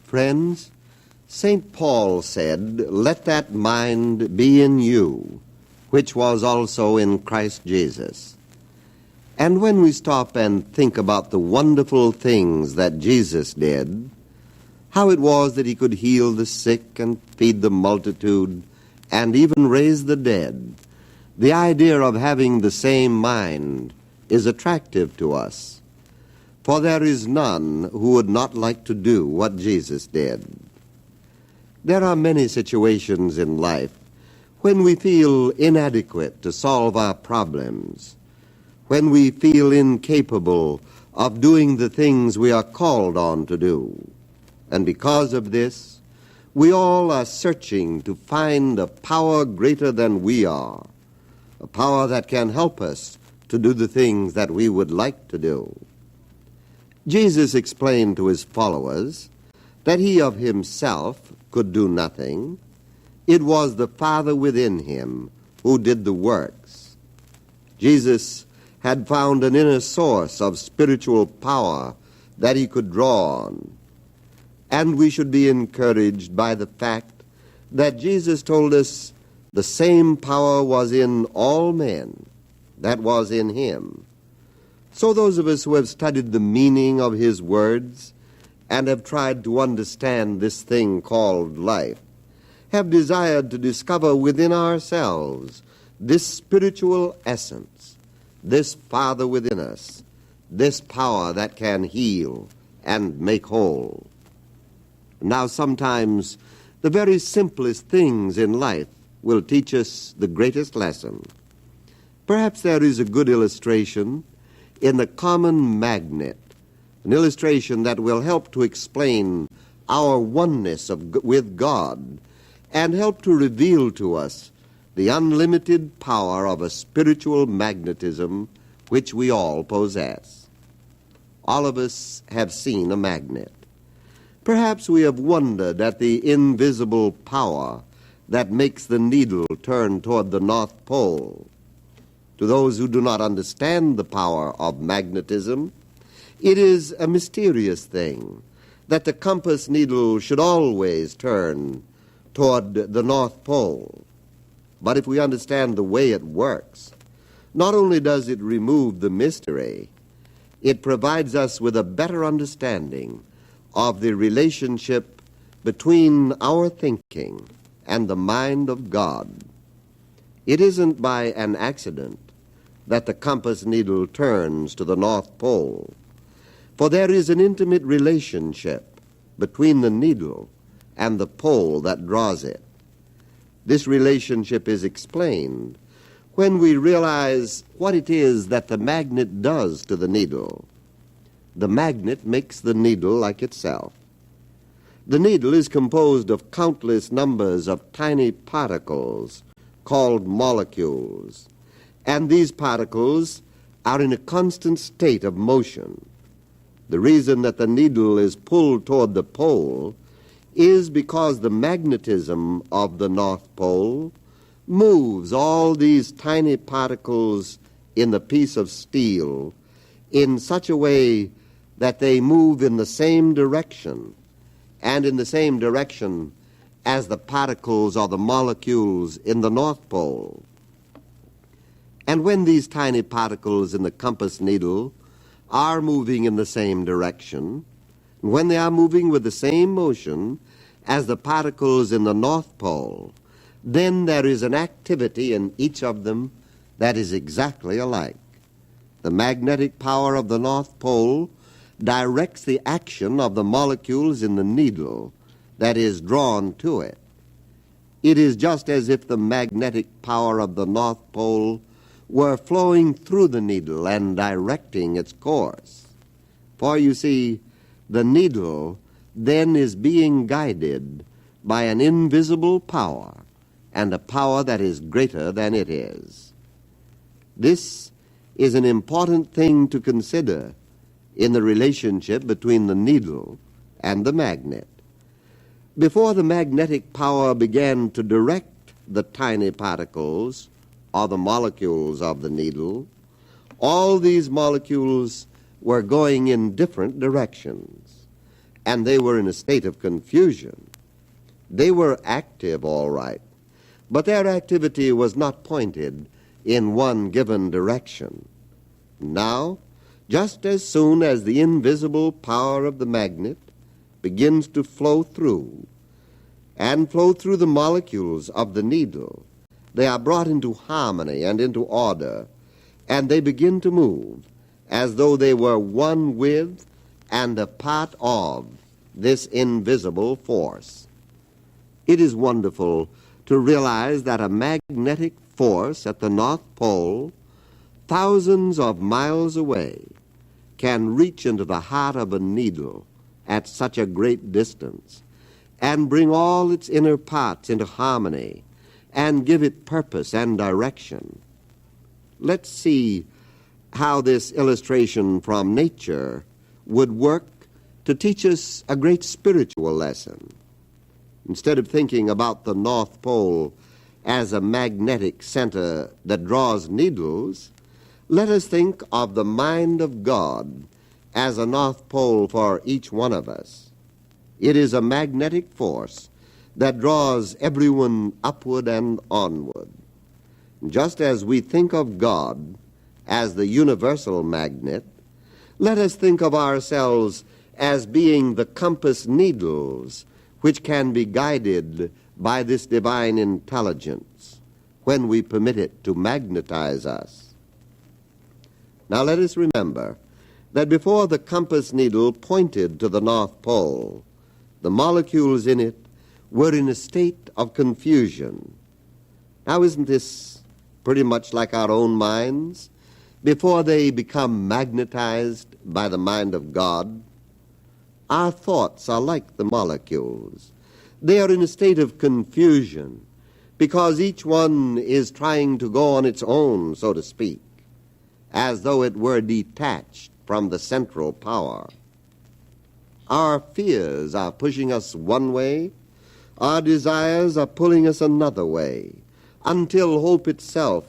Friends, St. Paul said, "Let that mind be in you, which was also in Christ Jesus." And when we stop and think about the wonderful things that Jesus did, how it was that he could heal the sick and feed the multitude and even raise the dead, the idea of having the same mind is attractive to us. For there is none who would not like to do what Jesus did. There are many situations in life when we feel inadequate to solve our problems, when we feel incapable of doing the things we are called on to do. And because of this, we all are searching to find a power greater than we are, a power that can help us to do the things that we would like to do. Jesus explained to his followers that he of himself could do nothing. It was the Father within him who did the works. Jesus had found an inner source of spiritual power that he could draw on. And we should be encouraged by the fact that Jesus told us the same power was in all men that was in him. So those of us who have studied the meaning of his words and have tried to understand this thing called life have desired to discover within ourselves this spiritual essence, this Father within us, this power that can heal and make whole. Now, sometimes the very simplest things in life will teach us the greatest lesson. Perhaps there is a good illustration in the common magnet, an illustration that will help to explain our oneness with God and help to reveal to us the unlimited power of a spiritual magnetism which we all possess. All of us have seen a magnet. Perhaps we have wondered at the invisible power that makes the needle turn toward the North Pole. To those who do not understand the power of magnetism, it is a mysterious thing that the compass needle should always turn toward the North Pole. But if we understand the way it works, not only does it remove the mystery, it provides us with a better understanding of the relationship between our thinking and the mind of God. It isn't by an accident that the compass needle turns to the North Pole, for there is an intimate relationship between the needle and the pole that draws it. This relationship is explained when we realize what it is that the magnet does to the needle. The magnet makes the needle like itself. The needle is composed of countless numbers of tiny particles called molecules, and these particles are in a constant state of motion. The reason that the needle is pulled toward the pole is because the magnetism of the North Pole moves all these tiny particles in the piece of steel in such a way that they move in the same direction, and in the same direction as the particles or the molecules in the North Pole. And when these tiny particles in the compass needle are moving in the same direction, when they are moving with the same motion as the particles in the North Pole, then there is an activity in each of them that is exactly alike. The magnetic power of the North Pole directs the action of the molecules in the needle that is drawn to it. It is just as if the magnetic power of the North Pole were flowing through the needle and directing its course. For you see, the needle then is being guided by an invisible power, and a power that is greater than it is. This is an important thing to consider in the relationship between the needle and the magnet. Before the magnetic power began to direct the tiny particles or the molecules of the needle, all these molecules were going in different directions. and they were in a state of confusion. They were active, all right, but their activity was not pointed in one given direction. Now, just as soon as the invisible power of the magnet begins to flow through the molecules of the needle, they are brought into harmony and into order, and they begin to move as though they were one with and a part of this invisible force. It is wonderful to realize that a magnetic force at the North Pole, thousands of miles away, can reach into the heart of a needle at such a great distance and bring all its inner parts into harmony and give it purpose and direction. Let's see how this illustration from nature would work to teach us a great spiritual lesson. Instead of thinking about the North Pole as a magnetic center that draws needles, let us think of the mind of God as a North Pole for each one of us. It is a magnetic force that draws everyone upward and onward. Just as we think of God as the universal magnet, let us think of ourselves as being the compass needles which can be guided by this divine intelligence when we permit it to magnetize us. Now let us remember that before the compass needle pointed to the North Pole, the molecules in it were in a state of confusion. Now isn't this pretty much like our own minds before they become magnetized by the mind of God? Our thoughts are like the molecules. They are in a state of confusion because each one is trying to go on its own, so to speak, as though it were detached from the central power. Our fears are pushing us one way, our desires are pulling us another way, until hope itself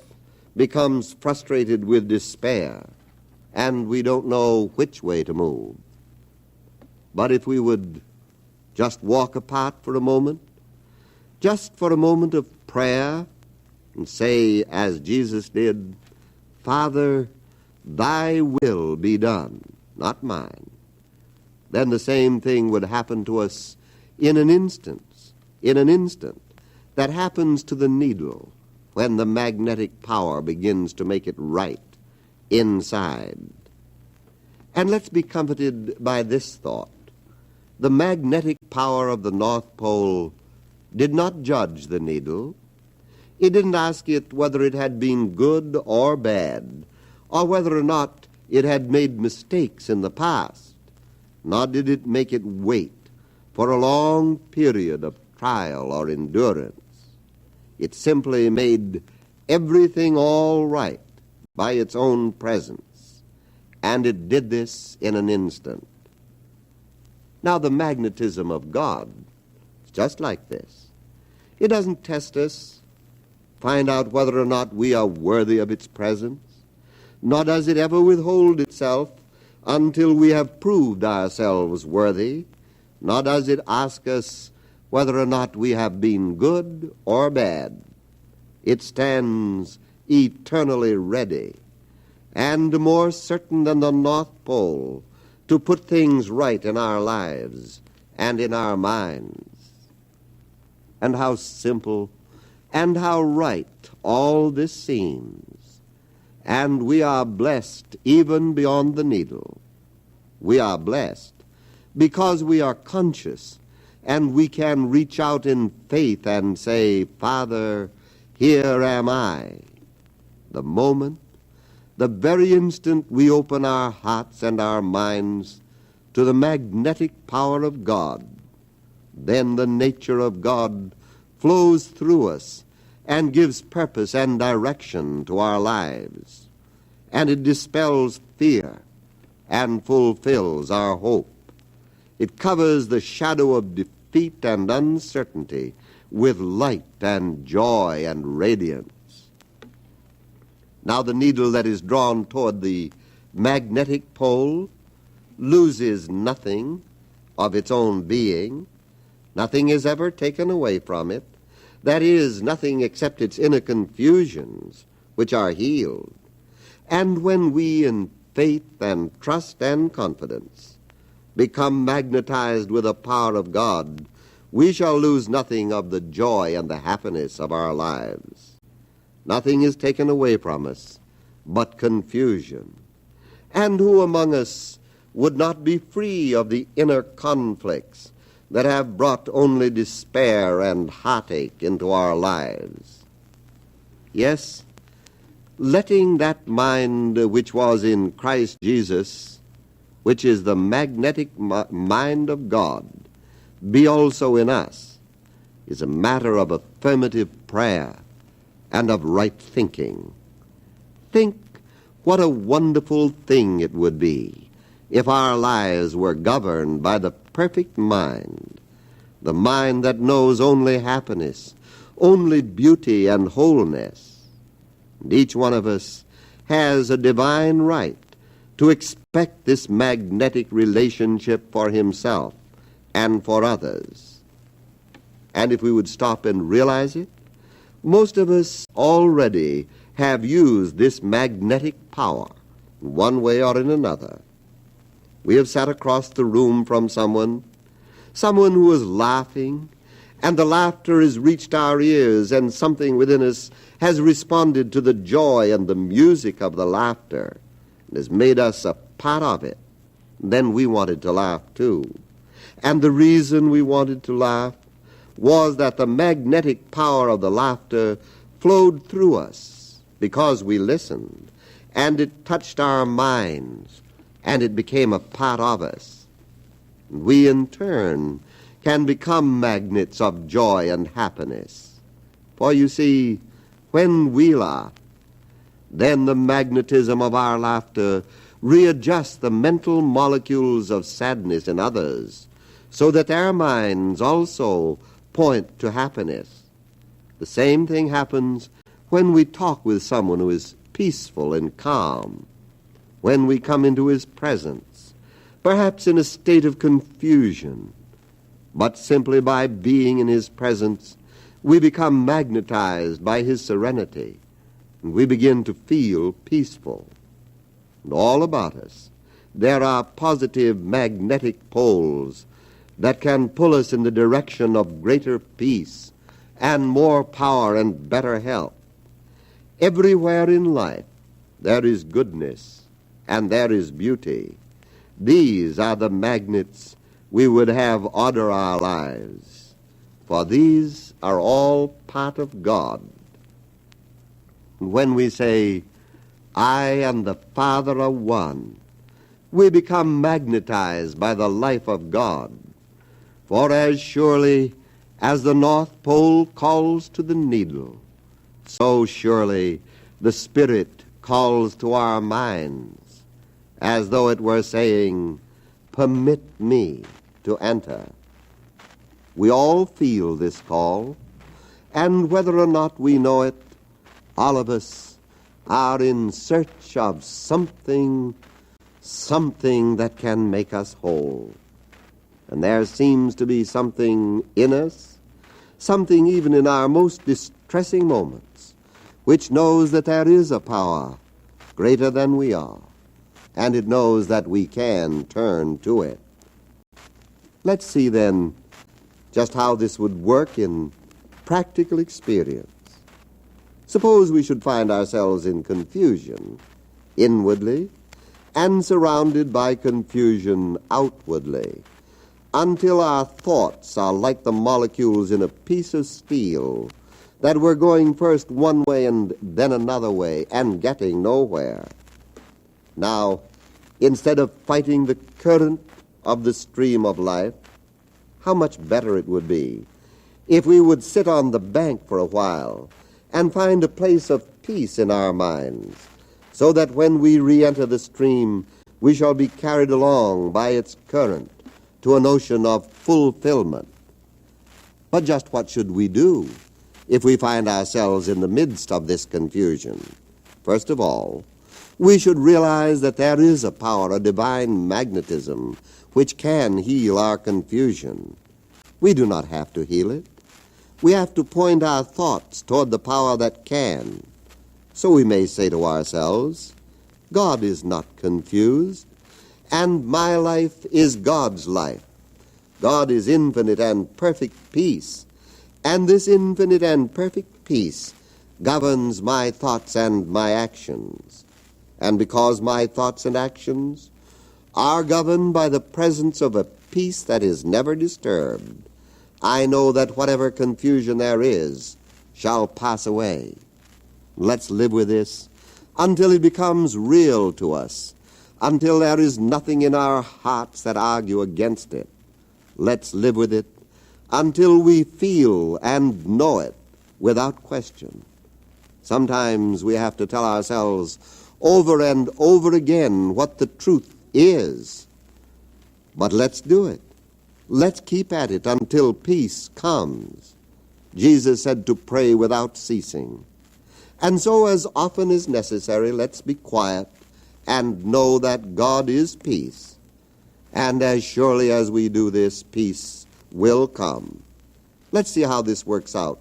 becomes frustrated with despair, and we don't know which way to move. But if we would just walk apart for a moment, just for a moment of prayer, and say, as Jesus did, Father, thy will be done, not mine, then the same thing would happen to us in an instant that happens to the needle when the magnetic power begins to make it right inside. And let's be comforted by this thought. The magnetic power of the North Pole did not judge the needle. It didn't ask it whether it had been good or bad, or whether or not it had made mistakes in the past, nor did it make it wait for a long period of trial or endurance. It simply made everything all right by its own presence, and it did this in an instant. Now, the magnetism of God is just like this. It doesn't test us, find out whether or not we are worthy of its presence, nor does it ever withhold itself until we have proved ourselves worthy, nor does it ask us whether or not we have been good or bad. It stands eternally ready and more certain than the North Pole to put things right in our lives and in our minds. And how simple and how right all this seems. And we are blessed even beyond the needle. We are blessed because we are conscious and we can reach out in faith and say, Father, here am I. The moment, the very instant we open our hearts and our minds to the magnetic power of God, then the nature of God flows through us and gives purpose and direction to our lives. And it dispels fear and fulfills our hope. It covers the shadow of defeat and uncertainty with light and joy and radiance. Now the needle that is drawn toward the magnetic pole loses nothing of its own being. Nothing is ever taken away from it. That is, nothing except its inner confusions, which are healed. And when we, in faith and trust and confidence, become magnetized with the power of God, we shall lose nothing of the joy and the happiness of our lives. Nothing is taken away from us but confusion. And who among us would not be free of the inner conflicts that have brought only despair and heartache into our lives? Yes, letting that mind which was in Christ Jesus, which is the magnetic mind of God, be also in us, is a matter of affirmative prayer and of right thinking. Think what a wonderful thing it would be if our lives were governed by the perfect mind, the mind that knows only happiness, only beauty and wholeness. And each one of us has a divine right to expect this magnetic relationship for himself and for others. And if we would stop and realize it, most of us already have used this magnetic power in one way or in another. We have sat across the room from someone who is laughing, and the laughter has reached our ears, and something within us has responded to the joy and the music of the laughter and has made us a part of it. Then we wanted to laugh too. And the reason we wanted to laugh was that the magnetic power of the laughter flowed through us because we listened, and it touched our minds, and it became a part of us. We, in turn, can become magnets of joy and happiness. For you see, when we laugh, then the magnetism of our laughter readjusts the mental molecules of sadness in others, so that their minds also point to happiness. The same thing happens when we talk with someone who is peaceful and calm, when we come into his presence, perhaps in a state of confusion, but simply by being in his presence, we become magnetized by his serenity, and we begin to feel peaceful. And all about us, there are positive magnetic poles that can pull us in the direction of greater peace and more power and better health. Everywhere in life there is goodness and there is beauty. These are the magnets we would have order our lives, for these are all part of God. When we say, I and the Father are one, we become magnetized by the life of God. For as surely as the North Pole calls to the needle, so surely the Spirit calls to our minds, as though it were saying, permit me to enter. We all feel this call, and whether or not we know it, all of us are in search of something that can make us whole. And there seems to be something in us, something even in our most distressing moments, which knows that there is a power greater than we are, and it knows that we can turn to it. Let's see then just how this would work in practical experience. Suppose we should find ourselves in confusion inwardly and surrounded by confusion outwardly, until our thoughts are like the molecules in a piece of steel that were going first one way and then another way and getting nowhere. Now, instead of fighting the current of the stream of life, how much better it would be if we would sit on the bank for a while and find a place of peace in our minds, so that when we re-enter the stream, we shall be carried along by its current to an ocean of fulfillment. But just what should we do if we find ourselves in the midst of this confusion? First of all, We should realize that there is a power, a divine magnetism, which can heal our confusion. We do not have to heal it. We have to point our thoughts toward the power that can. So we may say to ourselves, God is not confused, and my life is God's life. God is infinite and perfect peace, and this infinite and perfect peace governs my thoughts and my actions. And because my thoughts and actions are governed by the presence of a peace that is never disturbed, I know that whatever confusion there is shall pass away. Let's live with this until it becomes real to us, until there is nothing in our hearts that argue against it. Let's live with it until we feel and know it without question. Sometimes we have to tell ourselves over and over again what the truth is. But let's do it. Let's keep at it until peace comes. Jesus said to pray without ceasing. And so as often as necessary, let's be quiet and know that God is peace. And as surely as we do this, peace will come. Let's see how this works out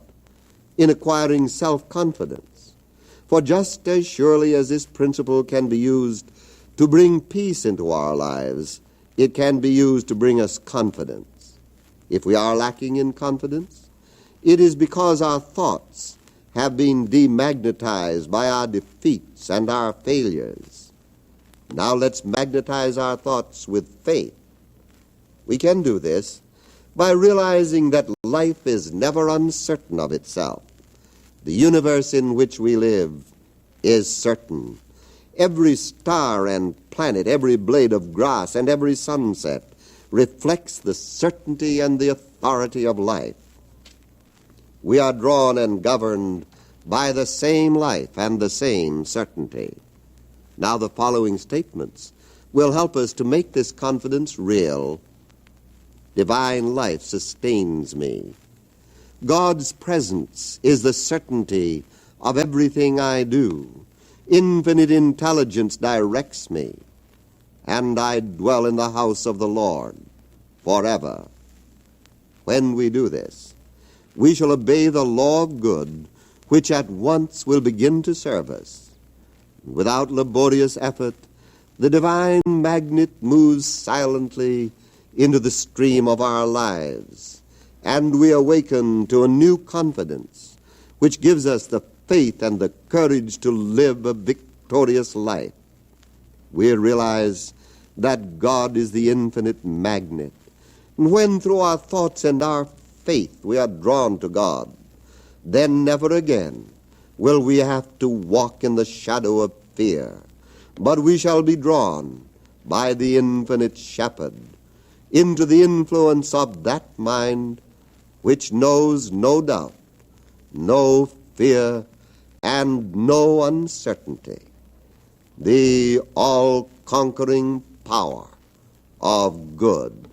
in acquiring self-confidence. For just as surely as this principle can be used to bring peace into our lives, it can be used to bring us confidence. If we are lacking in confidence, it is because our thoughts have been demagnetized by our defeats and our failures. Now let's magnetize our thoughts with faith. We can do this by realizing that life is never uncertain of itself. The universe in which we live is certain. Every star and planet, every blade of grass, and every sunset reflects the certainty and the authority of life. We are drawn and governed by the same life and the same certainty. Now the following statements will help us to make this confidence real. Divine life sustains me. God's presence is the certainty of everything I do. Infinite intelligence directs me, and I dwell in the house of the Lord forever. When we do this, we shall obey the law of good, which at once will begin to serve us. Without laborious effort, the divine magnet moves silently into the stream of our lives, and we awaken to a new confidence, which gives us the faith and the courage to live a victorious life. We realize that God is the infinite magnet, and when through our thoughts and our faith we are drawn to God, then never again will we have to walk in the shadow of fear, but we shall be drawn by the infinite shepherd into the influence of that mind which knows no doubt, no fear, and no uncertainty, the all-conquering power of good.